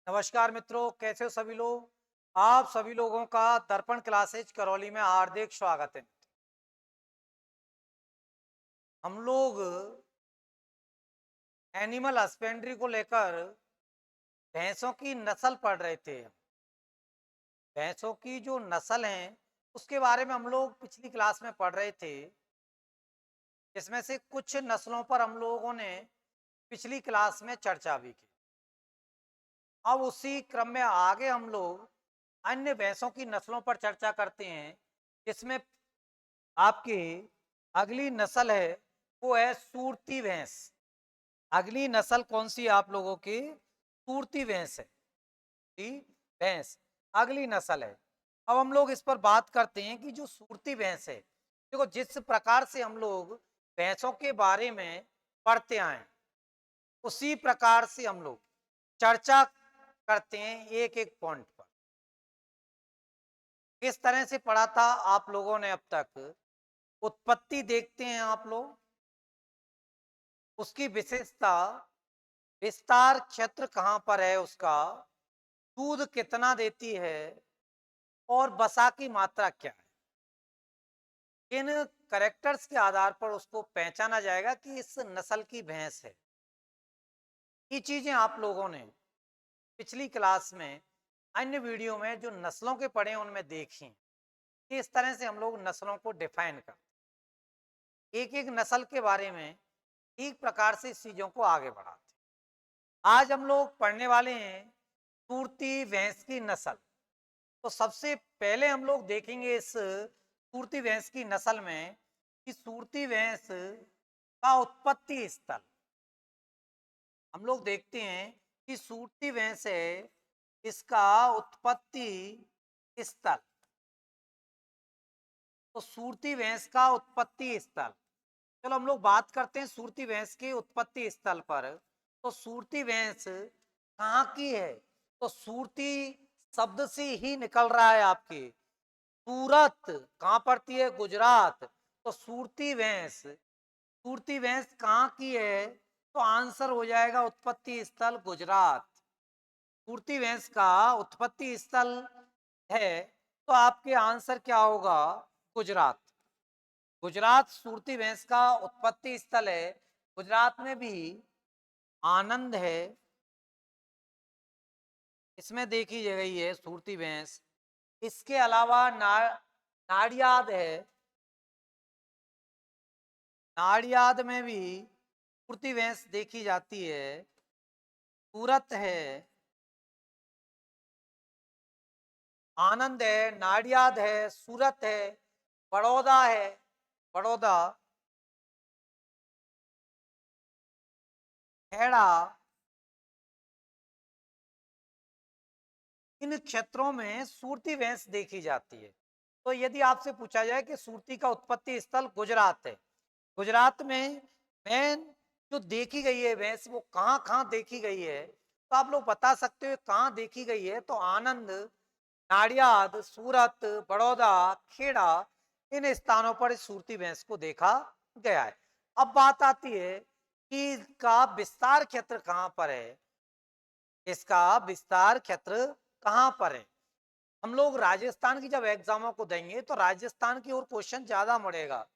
नमस्कार मित्रों, कैसे हो सभी लोग। आप सभी लोगों का दर्पण क्लासेज करौली में हार्दिक स्वागत है। हम लोग एनिमल हस्बेंड्री को लेकर भैंसों की नस्ल पढ़ रहे थे। भैंसों की जो नस्ल है उसके बारे में हम लोग पिछली क्लास में पढ़ रहे थे। इसमें से कुछ नस्लों पर हम लोगों ने पिछली क्लास में चर्चा भी की। अब उसी क्रम में आगे हम लोग अन्य भैंसों की नस्लों पर चर्चा करते हैं। इसमें आपकी अगली नस्ल है वो है सूरती भैंस। अगली नस्ल कौन सी है आप लोगों की? सूरती भैंस है। सूरती भैंस अगली नस्ल है। अब हम लोग इस पर बात करते हैं कि जो सूरती भैंस है, देखो जिस प्रकार से हम लोग भैंसों के बारे में पढ़ते आए उसी प्रकार से हम लोग चर्चा करते हैं एक एक पॉइंट पर। किस तरह से पढ़ा था आप लोगों ने अब तक? उत्पत्ति देखते हैं आप लोग, उसकी विशेषता, विस्तार क्षेत्र कहाँ पर है उसका, दूध कितना देती है और वसा की मात्रा क्या है। इन करेक्टर्स के आधार पर उसको पहचाना जाएगा कि इस नस्ल की भैंस है। ये चीजें आप लोगों ने पिछली क्लास में अन्य वीडियो में जो नस्लों के पढ़े उनमें देखी कि इस तरह से हम लोग नस्लों को डिफाइन करते, एक एक नस्ल के बारे में ठीक प्रकार से इस चीजों को आगे बढ़ाते। आज हम लोग पढ़ने वाले हैं सूरती भैंस की नस्ल। तो सबसे पहले हम लोग देखेंगे इस सूरती भैंस की नस्ल में कि सूरती भैंस का उत्पत्ति स्थल। हम लोग देखते हैं कि सूरती भैंस है, इसका उत्पत्ति स्थल। तो सूरती भैंस का उत्पत्ति स्थल, चलो हम लोग बात करते हैं सूरती भैंस के उत्पत्ति स्थल पर। तो सूरती भैंस कहाँ की है? तो सूरती शब्द से ही निकल रहा है आपके। सूरत कहाँ पड़ती है? गुजरात। तो सूरती भैंस कहाँ की है? तो आंसर हो जाएगा उत्पत्ति स्थल गुजरात। सूरती भैंस का उत्पत्ति स्थल है तो आपके आंसर क्या होगा? गुजरात। गुजरात सूरती भैंस का उत्पत्ति स्थल है। गुजरात में भी आनंद है, इसमें देखी गई है सूरती भैंस। इसके अलावा नाड़ियाद है। नाड़ियाद में भी सूरती भैंस देखी जाती है। सूरत है, आनंद है, नाड़ियाद है, सूरत है, बड़ौदा है। बड़ौदा, खेड़ा, इन क्षेत्रों में सूरती भैंस देखी जाती है। तो यदि आपसे पूछा जाए कि सूरती का उत्पत्ति स्थल गुजरात है, गुजरात में मेन जो देखी गई है भैंस वो कहाँ कहाँ देखी गई है, तो आप लोग बता सकते हो कहाँ देखी गई है। तो आनंद, नाड़ियाद, सूरत, बड़ौदा, खेड़ा, इन स्थानों पर इस सूरती भैंस को देखा गया है। अब बात आती है कि इसका विस्तार क्षेत्र कहाँ पर है। इसका विस्तार क्षेत्र कहाँ पर है? हम लोग राजस्थान की जब एग्जामों को देंगे तो राजस्थान की ओर क्वेश्चन ज्यादा मुड़ेगा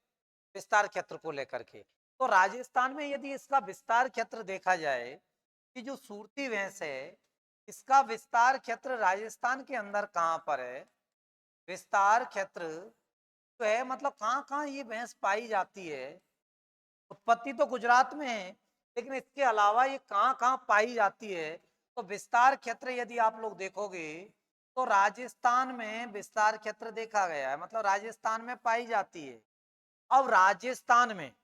विस्तार क्षेत्र को लेकर के। तो राजस्थान में यदि इसका विस्तार क्षेत्र देखा जाए कि जो सूरती भैंस है इसका विस्तार क्षेत्र राजस्थान के अंदर कहाँ पर है? विस्तार क्षेत्र जो है मतलब कहाँ कहाँ ये भैंस पाई जाती है। उत्पत्ति तो गुजरात में है लेकिन इसके अलावा ये कहाँ कहाँ पाई जाती है। तो विस्तार क्षेत्र यदि आप लोग देखोगे तो राजस्थान में विस्तार क्षेत्र देखा गया है, मतलब राजस्थान में पाई जाती है। अब राजस्थान में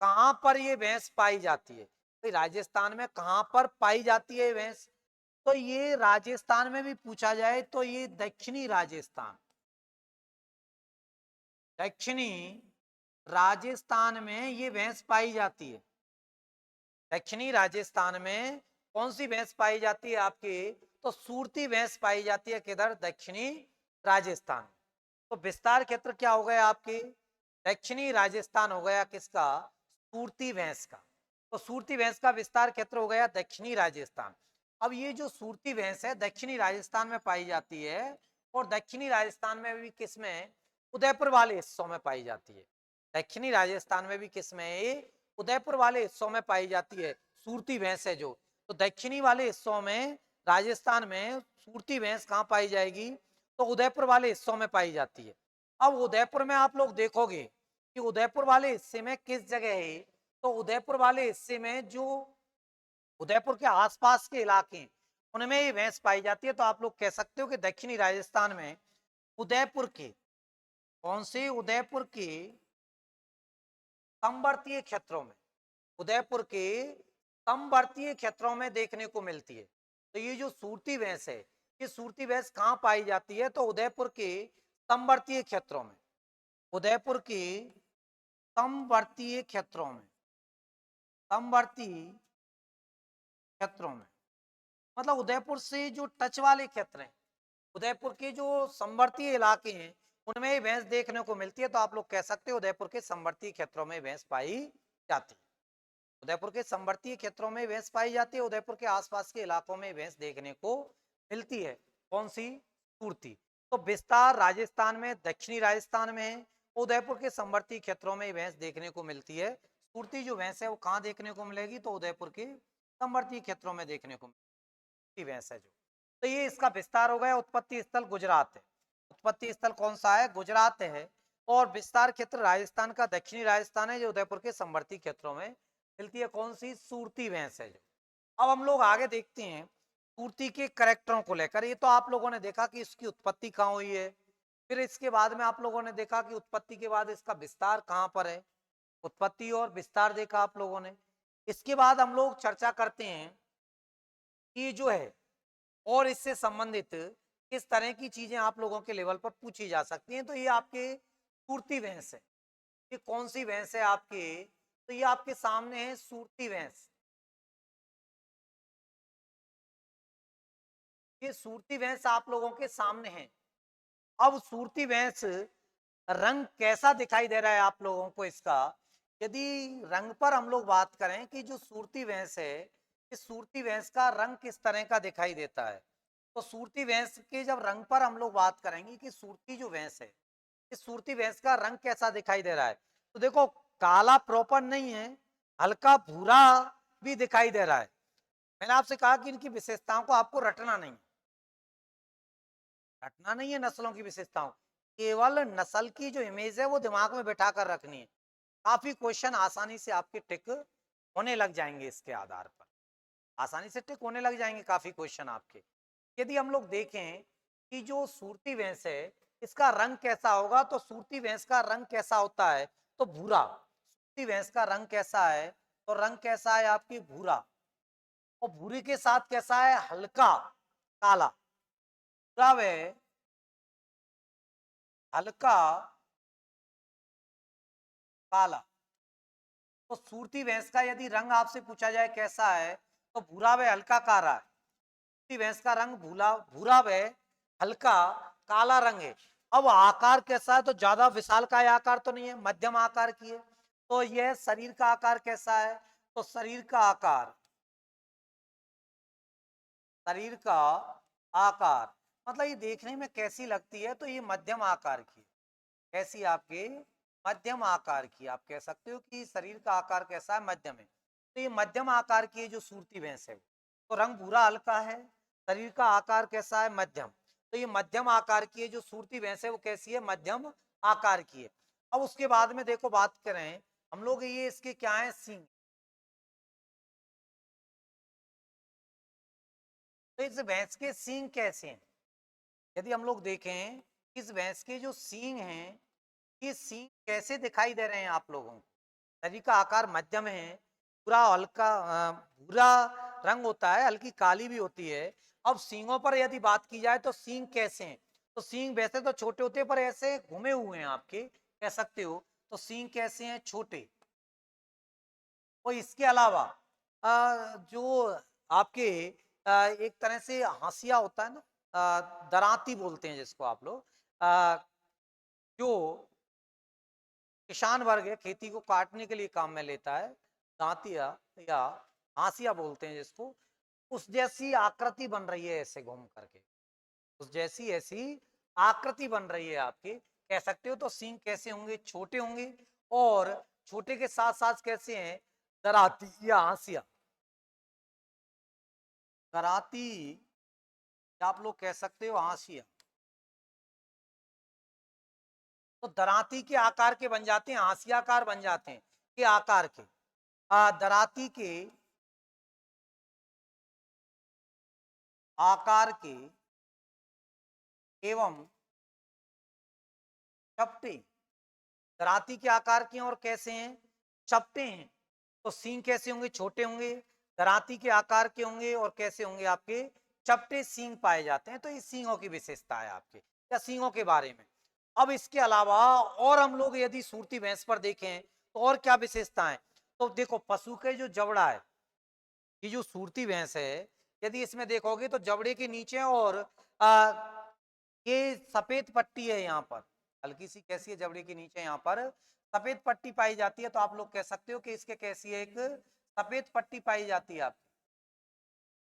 कहाँ पर ये भैंस पाई जाती है? तो राजस्थान में कहाँ पर पाई जाती है भैंस? तो ये राजस्थान में भी पूछा जाए तो ये दक्षिणी राजस्थान, दक्षिणी राजस्थान में ये भैंस पाई जाती है। दक्षिणी राजस्थान में कौन सी भैंस पाई जाती है आपकी? तो सूरती भैंस पाई जाती है। किधर? दक्षिणी राजस्थान। तो विस्तार क्षेत्र क्या हो गया आपकी? दक्षिणी राजस्थान हो गया किसका? सूरती भैंस का। तो सूरती भैंस का विस्तार क्षेत्र हो गया दक्षिणी राजस्थान। अब ये जो सूरती भैंस है दक्षिणी राजस्थान में पाई जाती है, और दक्षिणी राजस्थान में भी किस में, उदयपुर वाले हिस्सों में पाई जाती है। दक्षिणी राजस्थान में भी किस में, ये उदयपुर वाले हिस्सों में पाई जाती है सूरती भैंस है जो। तो दक्षिणी वाले हिस्सों में राजस्थान में सूरती भैंस कहाँ पाई जाएगी, तो उदयपुर वाले हिस्सों में पाई जाती है। अब उदयपुर में आप लोग देखोगे कि उदयपुर वाले हिस्से में किस जगह है, तो उदयपुर वाले हिस्से में जो उदयपुर के आसपास के इलाके हैं, उनमें ये भैंस पाई जाती है। तो आप लोग कह सकते हो कि दक्षिणी राजस्थान में उदयपुर के, कौन से, उदयपुर के समवर्तीय क्षेत्रों में, उदयपुर के समवर्तीय क्षेत्रों में देखने को मिलती है। तो ये जो सूरती भैंस है, ये सूरती भैंस कहाँ पाई जाती है, तो उदयपुर के समवर्तीय क्षेत्रों में, उदयपुर के समवर्तीय क्षेत्रों में, समवर्ती क्षेत्रों में मतलब उदयपुर से जो टच वाले क्षेत्र हैं, उदयपुर के जो समवर्तीय इलाके हैं, उनमें ही भैंस देखने को मिलती है। तो आप लोग कह सकते हो उदयपुर के समवर्तीय क्षेत्रों में भैंस पाई जाती है। उदयपुर के समवर्तीय क्षेत्रों में भैंस पाई जाती है, उदयपुर के आसपास के इलाकों में भैंस देखने को मिलती है। कौन सी, सूरती। तो विस्तार राजस्थान में, दक्षिणी राजस्थान में है, उदयपुर के समवर्ती क्षेत्रों में भैंस देखने को मिलती है। सूरती जो भैंस है वो कहाँ देखने को मिलेगी, तो उदयपुर के समवर्ती क्षेत्रों में देखने को मिलती भैंस है जो। तो ये इसका विस्तार हो गया। उत्पत्ति स्थल गुजरात है, उत्पत्ति स्थल कौन सा है, गुजरात है। और विस्तार क्षेत्र राजस्थान का दक्षिणी राजस्थान है, जो उदयपुर के समवर्ती क्षेत्रों में मिलती है। कौन सी, सूरती भैंस है जो। अब हम लोग आगे देखते हैं सूरती के कैरेक्टरों को लेकर। ये तो आप लोगों ने देखा कि इसकी उत्पत्ति कहाँ हुई है, फिर इसके बाद में आप लोगों ने देखा कि उत्पत्ति के बाद इसका विस्तार कहाँ पर है, उत्पत्ति और विस्तार देखा आप लोगों ने। इसके बाद हम लोग चर्चा करते हैं कि जो है और इससे संबंधित किस तरह की चीजें आप लोगों के लेवल पर पूछी जा सकती हैं। तो ये आपके सूरती भैंस है, ये कौन सी भैंस है आपके, तो ये आपके सामने है सूरती भैंस। ये सूरती भैंस आप लोगों के सामने है। अब सूरती भैंस रंग कैसा दिखाई दे रहा है आप लोगों को इसका, यदि रंग पर हम लोग बात करें कि जो सूरती भैंस है, इस सूरती भैंस का रंग किस तरह का दिखाई देता है, तो सूरती भैंस के जब रंग पर हम लोग बात करेंगे कि सूरती जो भैंस है, इस सूरती भैंस का रंग कैसा दिखाई दे रहा है, तो देखो काला प्रॉपर नहीं है, हल्का भूरा भी दिखाई दे रहा है। मैंने आपसे कहा कि इनकी विशेषताओं को आपको रटना नहीं, रटना नहीं है नस्लों की विशेषताओं, केवल नस्ल की जो इमेज है वो दिमाग में बैठा कर रखनी है। काफी क्वेश्चन आसानी से आपके टिक होने लग जाएंगे, इसके आधार पर आसानी से टिक होने लग जाएंगे काफी क्वेश्चन आपके। यदि हम लोग देखें कि जो सूरती भैंस है इसका रंग कैसा होगा, तो सूरती भैंस का रंग कैसा होता है, तो भूरा। सूरती भैंस का रंग कैसा है, तो रंग कैसा है आपकी, भूरा। और भूरे के साथ कैसा है, हल्का काला, भूरा व हल्का काला। तो सूरती भैंस का यदि रंग आपसे पूछा जाए कैसा है, तो भूरा व हल्का काला है। सूरती भैंस का रंग भूरा भूरा व हल्का काला रंग है। अब आकार कैसा है, तो ज्यादा विशालकाय आकार तो नहीं है, मध्यम आकार की है। तो यह शरीर का आकार कैसा है, तो शरीर का आकार, शरीर का आकार मतलब ये देखने में कैसी लगती है, तो ये मध्यम आकार की है। कैसी आपके, मध्यम आकार की। आप कह सकते हो कि शरीर का आकार कैसा है, मध्यम है। तो ये मध्यम आकार की जो सूरती भैंस है, तो रंग भूरा हल्का है, शरीर का आकार कैसा है, मध्यम। तो ये मध्यम आकार की जो सूरती भैंस है वो कैसी है, मध्यम आकार की है। अब उसके बाद में देखो बात करें हम लोग, ये इसके क्या है, सींग। तो इस भैंस के सींग कैसे हैं, यदि हम लोग देखें इस भैंस के जो सींग हैं, ये सींग कैसे दिखाई दे रहे हैं आप लोगों को। शरीर का आकार मध्यम है, पूरा हल्का भूरा रंग होता है, हल्की काली भी होती है। अब सींगों पर यदि बात की जाए तो सींग कैसे हैं, तो सींग वैसे तो छोटे होते हैं पर ऐसे घुमे हुए हैं आपके, कह सकते हो। तो सींग कैसे हैं, छोटे। और इसके अलावा जो आपके एक तरह से हाशिया होता है ना, दरांती बोलते हैं जिसको आप लोग, जो किसान वर्ग है, खेती को काटने के लिए काम में लेता है, दांतिया या हाशिया बोलते हैं जिसको, उस जैसी आकृति बन रही है ऐसे घूम करके, उस जैसी ऐसी आकृति बन रही है आपकी, कह सकते हो। तो सींग कैसे होंगे, छोटे होंगे, और छोटे के साथ साथ कैसे हैं, दराती या हाशिया, दराती, आप लोग कह सकते हो हाशिया। तो दराती के आकार के बन जाते हैं, हाशियाकार बन जाते हैं, के आकार के, दराती के आकार के एवं चपटे, दराती के आकार के और कैसे हैं, चपटे हैं। तो सींग कैसे होंगे, छोटे होंगे, दराती के आकार के होंगे, और कैसे होंगे आपके, चपटे सींग पाए जाते हैं। तो ये सींगों की विशेषता है आपके, या सींगों के बारे में। अब इसके अलावा और हम लोग यदि सूरती भैंस पर देखें तो और क्या विशेषता है, तो देखो पशु के जो जबड़ा है, ये जो सूरती भैंस है, यदि इसमें देखोगे तो जबड़े के नीचे और ये सफेद पट्टी है यहाँ पर, हल्की सी कैसी है, जबड़े के नीचे यहाँ पर सफेद पट्टी पाई जाती है। तो आप लोग कह सकते हो कि इसके कैसी है, एक सफेद पट्टी पाई जाती है, आप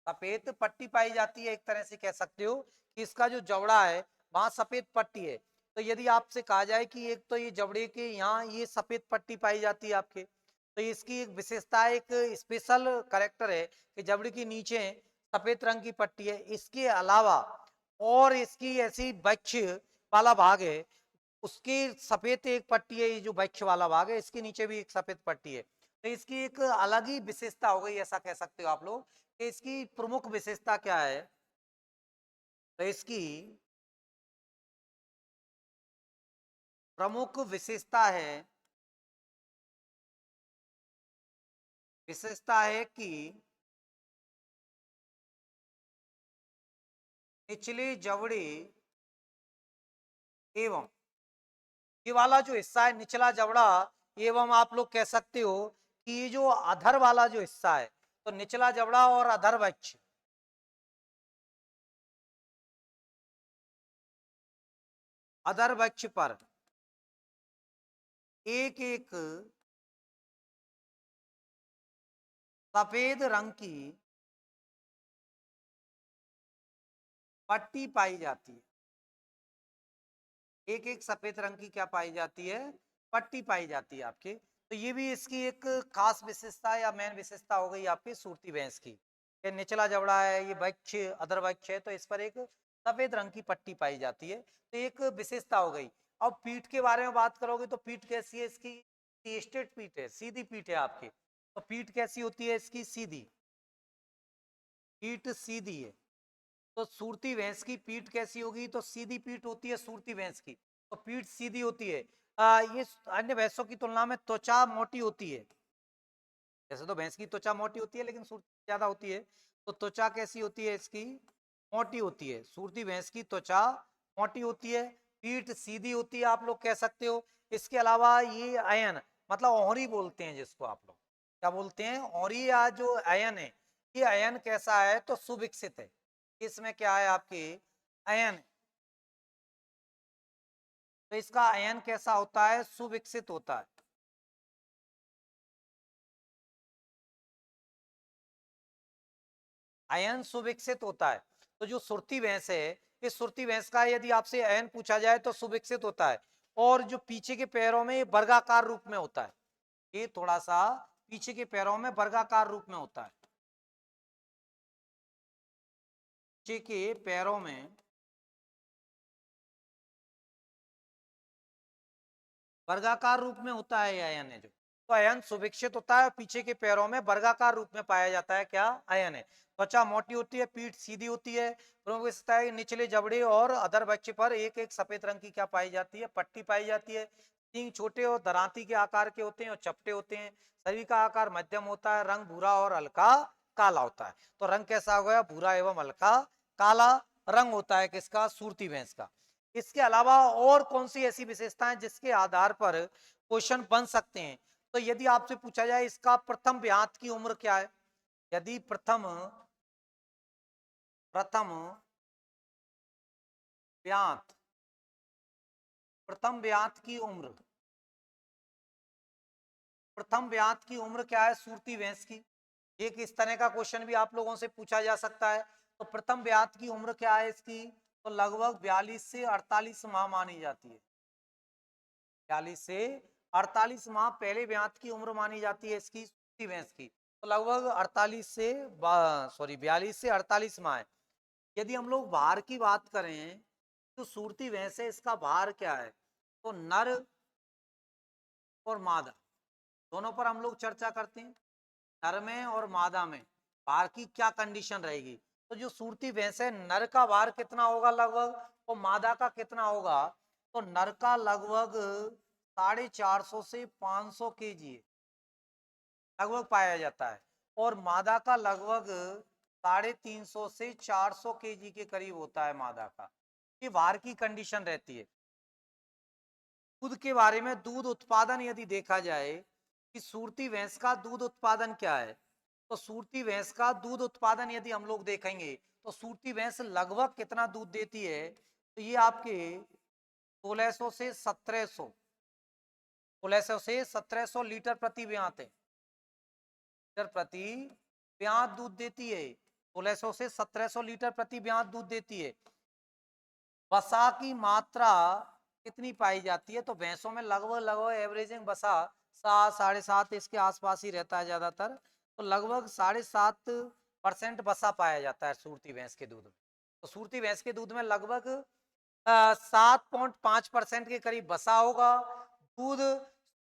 सफेद पट्टी पाई जाती है। एक तरह से कह सकते हो कि इसका जो जबड़ा है वहां सफेद पट्टी है। तो यदि आपसे कहा जाए कि एक तो ये जबड़े के यहाँ ये सफेद पट्टी पाई जाती है आपके, तो इसकी एक विशेषता है, एक स्पेशल करेक्टर है कि जबड़े के नीचे सफेद रंग की पट्टी है। इसके अलावा और इसकी ऐसी वक्ष वाला भाग है, उसकी सफेद एक पट्टी है, ये जो वक्ष वाला भाग है इसके नीचे भी एक सफेद पट्टी है। तो इसकी एक अलग ही विशेषता हो गई, ऐसा कह सकते हो आप लोग कि इसकी प्रमुख विशेषता क्या है। तो इसकी प्रमुख विशेषता है कि निचले जबड़े एवं, ये वाला जो हिस्सा है निचला जबड़ा एवं, आप लोग कह सकते हो कि ये जो अधर वाला जो हिस्सा है, तो निचला जबड़ा और अधर वक्ष, अधर वक्ष पर एक एक सफेद रंग की पट्टी पाई जाती है, एक एक सफेद रंग की क्या पाई जाती है, पट्टी पाई जाती है आपके। तो ये भी इसकी एक खास विशेषता या मेन विशेषता हो गई आपकी सूरती भैंस की, ये निचला जबड़ा है, ये वक्ष अधर वक्ष है, तो इस पर एक सफेद रंग की पट्टी पाई जाती है, तो एक विशेषता हो गई। अब पीठ के बारे में बात करोगे तो पीठ कैसी है इसकी, स्ट्रेट पीठ है, सीधी पीठ है आपकी। तो पीठ कैसी होती है इसकी, सीधी, पीठ सीधी है। तो सूरती भैंस की पीठ कैसी होगी, तो सीधी पीठ होती है सूरती भैंस की, तो पीठ सीधी होती है। ये अन्य भैंसों की तुलना में त्वचा मोटी होती है, जैसे तो भैंस की त्वचा मोटी होती है लेकिन सूरती ज्यादा होती है, तो त्वचा कैसी होती है इसकी, मोटी होती है। सूरती भैंस की त्वचा मोटी होती है, पीठ सीधी होती है, आप लोग कह सकते हो। इसके अलावा ये अयन, मतलब ओहरी बोलते हैं जिसको आप लोग, क्या बोलते हैं, ओहरी, या जो अयन है, ये अयन कैसा है, तो सुविकसित है। इसमें क्या है आपके, अयन, तो इसका अयन कैसा होता है, सुविकसित होता है। अयन सुविकसित होता है। तो जो सुरती भैंस है, इस सुरती भैंस का यदि आपसे अयन पूछा जाए तो सुविकसित होता है, और जो पीछे के पैरों में ये वर्गाकार रूप में होता है, ये थोड़ा सा पीछे के पैरों में वर्गाकार रूप में होता है, पीछे के पैरों में वर्गाकार रूप में होता है ये अयन है जो। तो अयन सुभिक्षित होता है, पीछे के पैरों में वर्गाकार रूप में पाया जाता है, क्या, अयन है। त्वचा मोटी होती है, पीठ सीधी होती है, प्रमुख विशेषता है निचले जबड़े और अधर वक्ष पर एक एक सफेद रंग की क्या पाई जाती है, पट्टी पाई जाती है। सींग छोटे और दरांती के आकार के होते हैं और चपटे होते हैं। शरीर का आकार मध्यम होता है, रंग भूरा और हल्का काला होता है। तो रंग कैसा हो गया, भूरा एवं हल्का काला रंग होता है किसका, सूरती भैंस का। इसके अलावा और कौन सी ऐसी विशेषताएं जिसके आधार पर क्वेश्चन बन सकते हैं, तो यदि आपसे पूछा जाए इसका प्रथम ब्यात की उम्र क्या है, यदि प्रथम प्रथम ब्यात, प्रथम ब्यात की उम्र, प्रथम ब्यात की उम्र क्या है सूरती भैंस की, एक इस तरह का क्वेश्चन भी आप लोगों से पूछा जा सकता है। तो प्रथम ब्यात की उम्र क्या है इसकी, तो लगभग 42 से 48 माह मानी जाती है। 42 से 48 माह पहले ब्यात की उम्र मानी जाती है इसकी, सूती भैंस की। तो लगभग 48 से 42 से 48 माह है। यदि हम लोग भार की बात करें तो सूरती भैंस है, इसका भार क्या है, तो नर और मादा दोनों पर हम लोग चर्चा करते हैं। नर में और मादा में भार की क्या कंडीशन रहेगी। तो जो सूरती भैंस है, नर का भार कितना होगा लगभग, और मादा का कितना होगा, तो नर का लगभग 450 से 500 केजी लगभग पाया जाता है, और मादा का लगभग 350 से 400 केजी के करीब होता है मादा का। ये भार की कंडीशन रहती है। दूध के बारे में, दूध उत्पादन यदि देखा जाए कि सूरती भैंस का दूध उत्पादन क्या है, तो सूरती भैंस का दूध उत्पादन यदि हम लोग देखेंगे तो सूरती भैंस लगभग कितना दूध देती है, तो ये आपके 1600 से 1700 1600 से 1700 लीटर प्रति ब्यात है, लीटर प्रति ब्यात दूध देती है। 1600 से 1700 लीटर प्रति ब्यात दूध देती है। वसा की मात्रा कितनी पाई जाती है, तो भैंसों में लगभग लगभग एवरेजिंग वसा 7 7.5 इसके आसपास ही रहता है ज्यादातर। तो लगभग 7.5% वसा पाया जाता है सूरती भैंस के दूध में। तो सूरती भैंस के दूध में लगभग 7.5% के करीब वसा होगा। दूध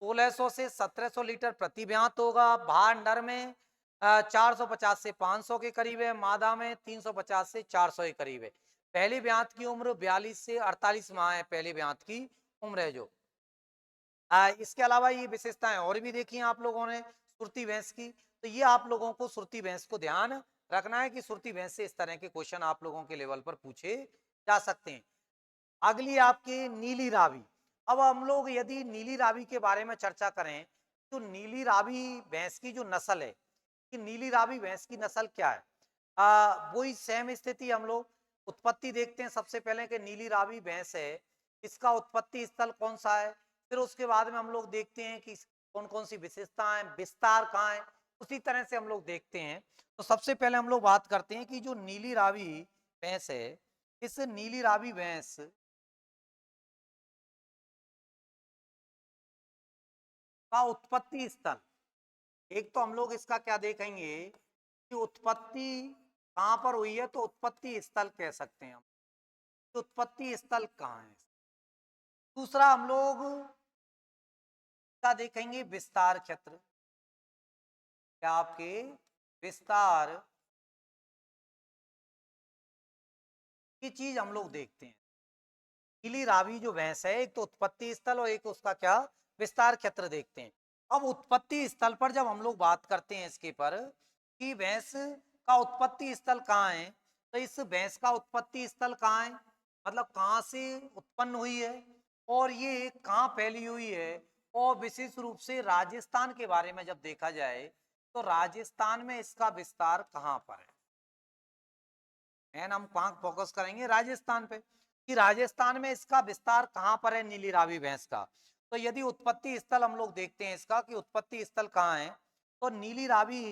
1600 से 1700 लीटर प्रति ब्यात होगा। भार नर में 450 से 500 के करीब है, मादा में 350 से 400 के करीब है। पहली ब्यात की उम्र 42 से 48 माह है, पहली ब्यात की उम्र है जो। इसके अलावा ये विशेषताएं और भी देखी हैं आप लोगों ने सुरती भैंस की। तो ये आप लोगों को सुरती भैंस को ध्यान रखना है कि सुरती भैंस से इस तरह के क्वेश्चन आप लोगों के लेवल पर पूछे जा सकते हैं। अगली आपकी नीली रावी। अब हम लोग यदि नीली रावी के बारे में चर्चा करें तो नीली रावी भैंस की जो नस्ल है, कि नीली रावी भैंस की नस्ल क्या है, वही सेम स्थिति हम लोग उत्पत्ति देखते हैं सबसे पहले कि नीली रावी भैंस है, इसका उत्पत्ति स्थल कौन सा है। फिर उसके बाद में हम लोग देखते हैं कि कौन कौन सी विशेषताएं, विस्तार कहाँ है, उसी तरह से हम लोग देखते हैं। तो सबसे पहले हम लोग बात करते हैं कि जो नीली रावी भैंस है, इस नीली रावी भैंस का उत्पत्ति स्थल, एक तो हम लोग इसका क्या देखेंगे कि उत्पत्ति कहाँ पर हुई है, तो उत्पत्ति स्थल कह सकते हैं हम, तो उत्पत्ति स्थल कहाँ है। दूसरा हम लोग क्या देखेंगे, विस्तार क्षेत्र, क्या आपके विस्तार की चीज हम लोग देखते हैं। नीली रावी जो भैंस है, एक तो उत्पत्ति स्थल और एक उसका क्या विस्तार क्षेत्र देखते हैं। अब उत्पत्ति स्थल पर जब हम लोग बात करते हैं इसके पर कि भैंस का उत्पत्ति स्थल कहाँ है, तो इस भैंस का उत्पत्ति स्थल कहाँ है, मतलब कहाँ से उत्पन्न हुई है और ये कहाँ फैली हुई है। और विशेष रूप से राजस्थान के बारे में जब देखा जाए तो राजस्थान में इसका विस्तार कहाँ पर है, एंड हम कहाँ फोकस करेंगे, राजस्थान पे, कि राजस्थान में इसका विस्तार कहाँ पर है नीली रावी भैंस का। तो यदि उत्पत्ति स्थल हम लोग देखते हैं इसका कि उत्पत्ति स्थल कहाँ है, तो नीली रावी